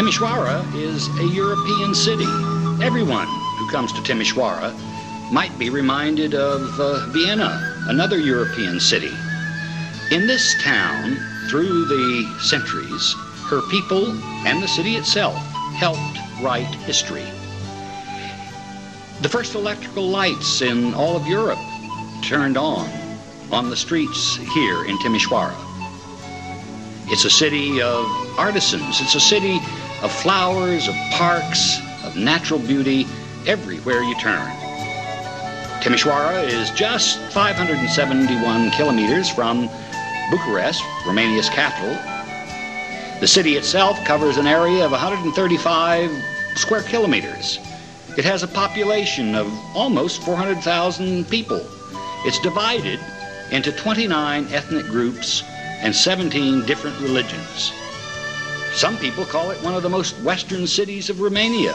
Timisoara is a European city. Everyone who comes to Timisoara might be reminded of Vienna, another European city. In this town, through the centuries, her people and the city itself helped write history. The first electrical lights in all of Europe turned on the streets here in Timisoara. It's a city of artisans. It's a city of flowers, of parks, of natural beauty everywhere you turn. Timisoara is just 571 kilometers from Bucharest, Romania's capital. The city itself covers an area of 135 square kilometers. It has a population of almost 400,000 people. It's divided into 29 ethnic groups and 17 different religions. Some people call it one of the most western cities of Romania.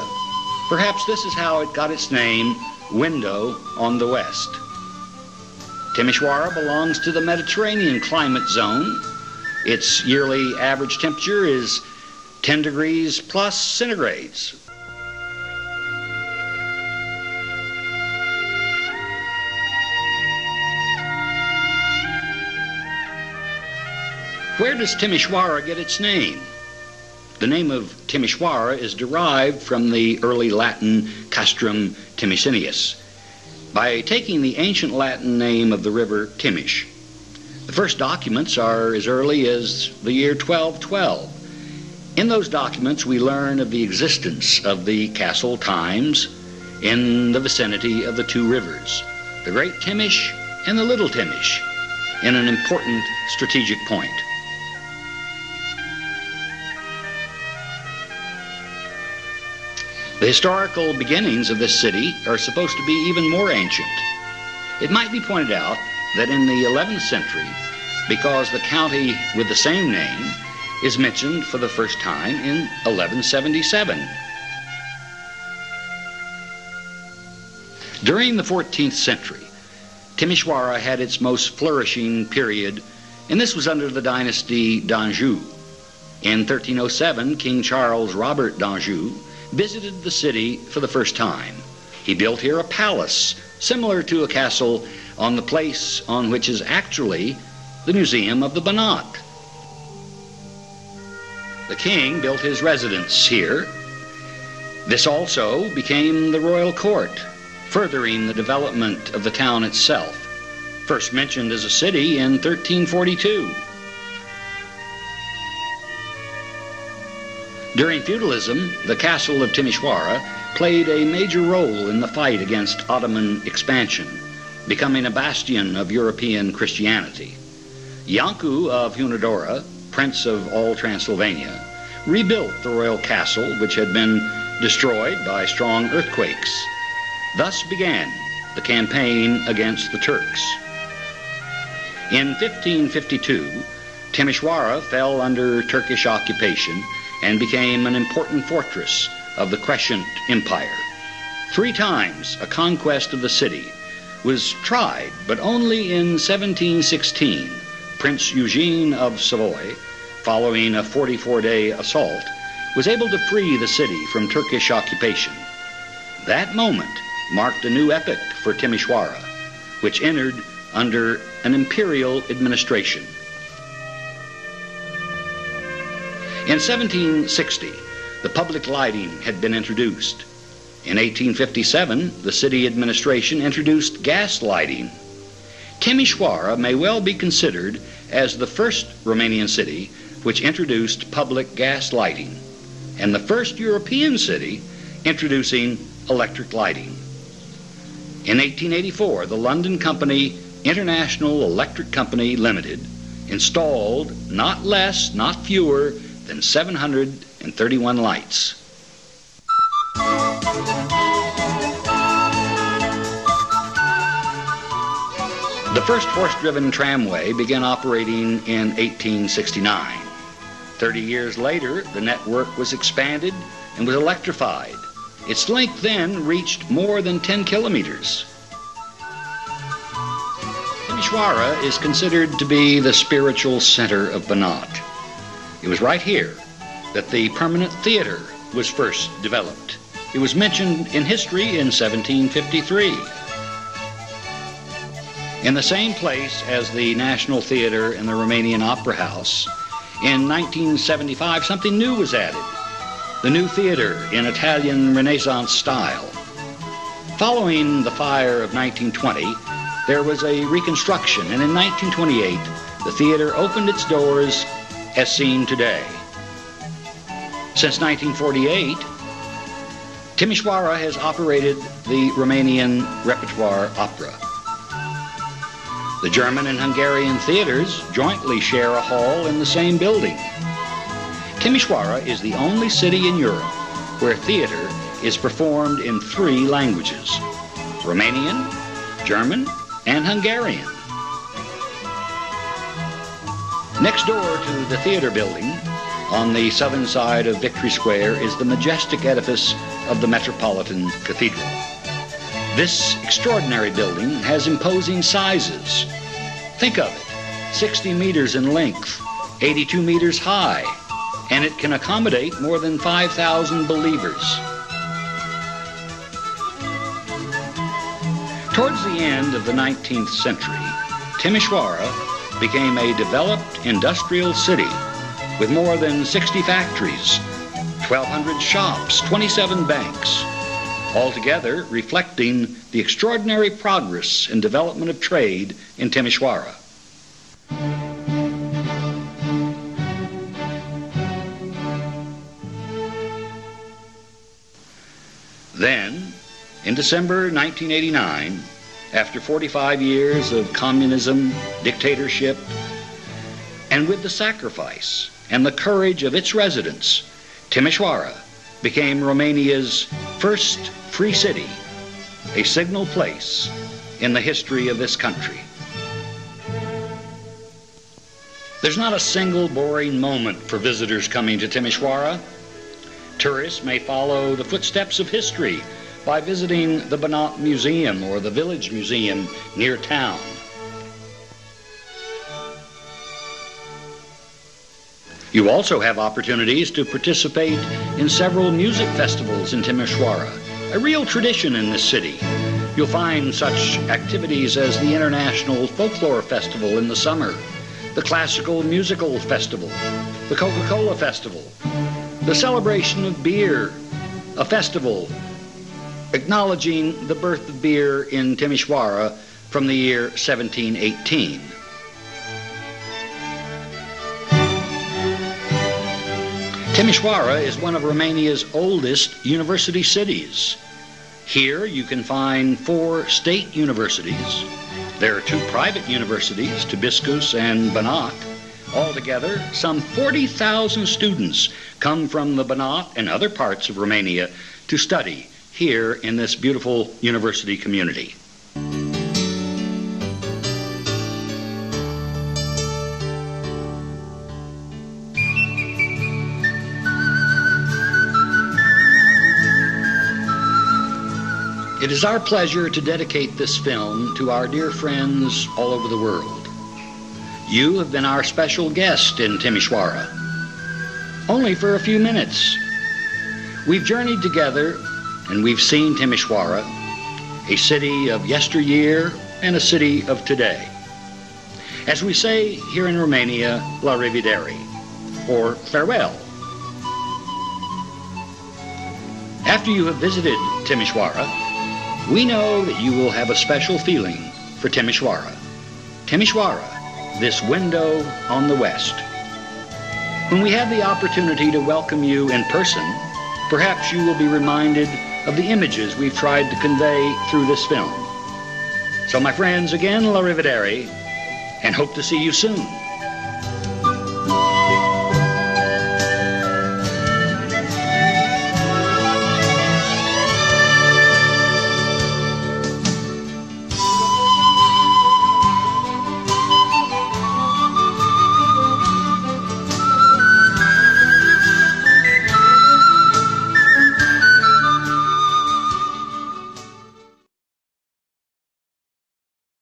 Perhaps this is how it got its name, Window on the West. Timisoara belongs to the Mediterranean climate zone. Its yearly average temperature is 10 degrees plus centigrades. Where does Timisoara get its name? The name of Timisoara is derived from the early Latin Castrum Timicinius, by taking the ancient Latin name of the river Timiș. The first documents are as early as the year 1212. In those documents we learn of the existence of the castle Times in the vicinity of the two rivers, the Great Timiș and the Little Timiș, in an important strategic point. The historical beginnings of this city are supposed to be even more ancient. It might be pointed out that in the 11th century, because the county with the same name is mentioned for the first time in 1177. During the 14th century, Timisoara had its most flourishing period, and this was under the dynasty d'Anjou. In 1307, King Charles Robert d'Anjou visited the city for the first time. He built here a palace similar to a castle on the place on which is actually the Museum of the Banat. The king built his residence here. This also became the royal court, furthering the development of the town itself, first mentioned as a city in 1342. During feudalism, the castle of Timisoara played a major role in the fight against Ottoman expansion, becoming a bastion of European Christianity. Iancu of Hunedoara, Prince of all Transylvania, rebuilt the royal castle, which had been destroyed by strong earthquakes. Thus began the campaign against the Turks. In 1552, Timisoara fell under Turkish occupation and became an important fortress of the Crescent Empire. 3 times a conquest of the city was tried, but only in 1716, Prince Eugene of Savoy, following a 44-day assault, was able to free the city from Turkish occupation. That moment marked a new epoch for Timisoara, which entered under an imperial administration. In 1760, the public lighting had been introduced. In 1857, the city administration introduced gas lighting. Timisoara may well be considered as the first Romanian city which introduced public gas lighting, and the first European city introducing electric lighting. In 1884, the London company International Electric Company Limited installed not less, not fewer, than 731 lights. The first horse-driven tramway began operating in 1869. 30 years later, the network was expanded and was electrified. Its length then reached more than 10 kilometers. Timisoara is considered to be the spiritual center of Banat. It was right here that the permanent theater was first developed. It was mentioned in history in 1753. In the same place as the National Theater and the Romanian Opera House, in 1975 something new was added, the new theater in Italian Renaissance style. Following the fire of 1920, there was a reconstruction, and in 1928, the theater opened its doors as seen today. Since 1948, Timisoara has operated the Romanian repertoire opera. The German and Hungarian theaters jointly share a hall in the same building. Timisoara is the only city in Europe where theater is performed in 3 languages: Romanian, German, and Hungarian. Next door to the theater building, on the southern side of Victory Square, is the majestic edifice of the Metropolitan Cathedral. This extraordinary building has imposing sizes. Think of it, 60 meters in length, 82 meters high, and it can accommodate more than 5,000 believers. Towards the end of the 19th century, Timisoara became a developed industrial city with more than 60 factories, 1,200 shops, 27 banks, altogether reflecting the extraordinary progress and development of trade in Timisoara. Then, in December 1989, after 45 years of communism, dictatorship, and with the sacrifice and the courage of its residents, Timisoara became Romania's first free city, a signal place in the history of this country. There's not a single boring moment for visitors coming to Timisoara. Tourists may follow the footsteps of history by visiting the Banat Museum or the Village Museum near town. You also have opportunities to participate in several music festivals in Timisoara, a real tradition in this city. You'll find such activities as the International Folklore Festival in the summer, the Classical Musical Festival, the Coca-Cola Festival, the celebration of beer, a festival acknowledging the birth of beer in Timisoara from the year 1718. Timisoara is one of Romania's oldest university cities. Here you can find 4 state universities. There are 2 private universities, Tibiscus and Banat. Altogether, some 40,000 students come from the Banat and other parts of Romania to study here in this beautiful university community. It is our pleasure to dedicate this film to our dear friends all over the world. You have been our special guest in Timisoara, only for a few minutes. We've journeyed together and we've seen Timisoara, a city of yesteryear and a city of today. As we say here in Romania, la revedere, or farewell. After you have visited Timisoara, we know that you will have a special feeling for Timisoara. Timisoara, this window on the West. When we have the opportunity to welcome you in person, perhaps you will be reminded of the images we've tried to convey through this film. So my friends, again, la rivedere, and hope to see you soon.